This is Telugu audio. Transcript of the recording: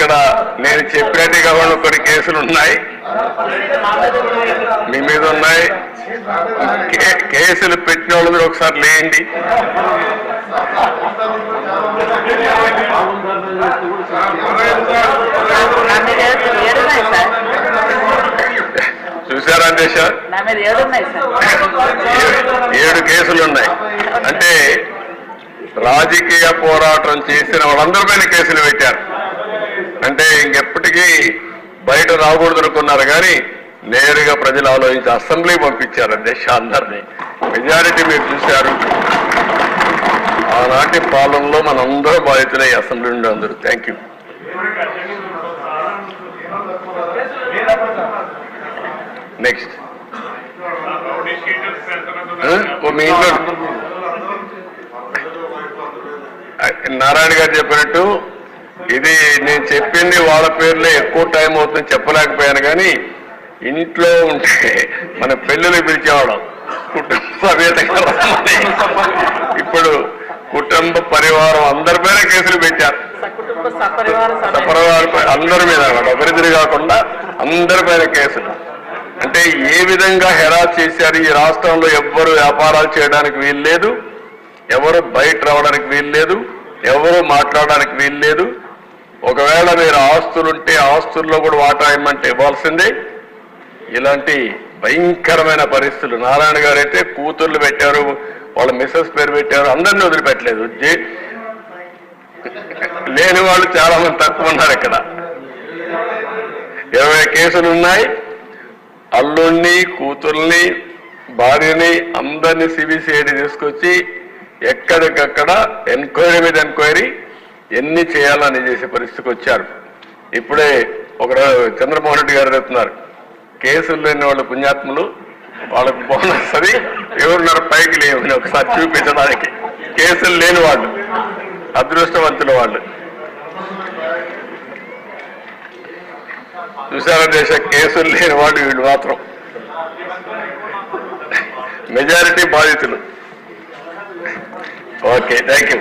ఇక్కడ నేను చెప్పినట్టుగా కొన్ని కేసులు ఉన్నాయి, మీ మీద ఉన్నాయి. కేసులు పెట్టిన వాళ్ళు మీరు ఒకసారి లేండి. చూసారా దేశ 7 కేసులు ఉన్నాయి. అంటే రాజకీయ పోరాటం చేసిన వాళ్ళందరిపైన కేసులు పెట్టారు. అంటే ఇంకెప్పటికీ బయట రాకూడదు అనుకున్నారు, కానీ నేరుగా ప్రజలు ఆలోచించి అసెంబ్లీ పంపించారు అధ్యక్ష అందరినీ. మెజారిటీ మీరు చూశారు. ఆనాటి పాలనలో మనందరూ బాధితులై అసెంబ్లీ నుండి అందరూ. Thank you. నెక్స్ట్ మీ ఇంట్లో నారాయణ గారు చెప్పినట్టు ఇది నేను చెప్పింది వాళ్ళ పేర్లే ఎక్కువ టైం అవుతుంది చెప్పలేకపోయాను, కానీ ఇంట్లో ఉంటే మన పెళ్ళిళ్ళు పిలిచేవాళ్ళం కుటుంబ సమేతంగా రమ్మని. ఇప్పుడు కుటుంబ పరివారం అందరిపైన కేసులు పెట్టారు. సపరివారం అందరి మీద ఒకరిద్దరు కాకుండా అందరిపైన కేసులు. అంటే ఏ విధంగా హెరాస్ చేశారు. ఈ రాష్ట్రంలో ఎవ్వరు వ్యాపారాలు చేయడానికి వీల్లేదు, ఎవరు బయట రావడానికి వీల్లేదు, ఎవరు మాట్లాడడానికి వీల్లేదు. ఒకవేళ మీరు ఆస్తులుంటే ఆస్తుల్లో కూడా వాటా ఇమ్మంటే ఇవ్వాల్సిందే. ఇలాంటి భయంకరమైన పరిస్థితులు. నారాయణ గారు అయితే కూతుర్లు పెట్టారు, వాళ్ళ మిస్సెస్ పేరు పెట్టారు, అందరినీ వదిలిపెట్టలేదు. లేని వాళ్ళు చాలా మంది తక్కువ ఉన్నారు. ఇక్కడ 20 కేసులు ఉన్నాయి. అల్లుణ్ణి, కూతుర్ని, భార్యని అందరినీ సిబిసిఐడి తీసుకొచ్చి ఎక్కడికక్కడ ఎంక్వైరీ మీద ఎంక్వైరీ ఎన్ని చేయాలని చేసే పరిస్థితికి వచ్చారు. ఇప్పుడే ఒక చంద్రమోహన్ రెడ్డి గారు చెప్తున్నారు, కేసులు లేని వాళ్ళు పుణ్యాత్ములు, వాళ్ళకు బోనస్ అది ఎవరున్నారు పైకి లేవని ఒకసారి చూపించడానికి. కేసులు లేని వాళ్ళు అదృష్టవంతుల వాళ్ళు. చూసారా దేశ కేసులు లేని వాళ్ళు వీళ్ళు మాత్రం మెజారిటీ బాధితులు. Okay, thank you.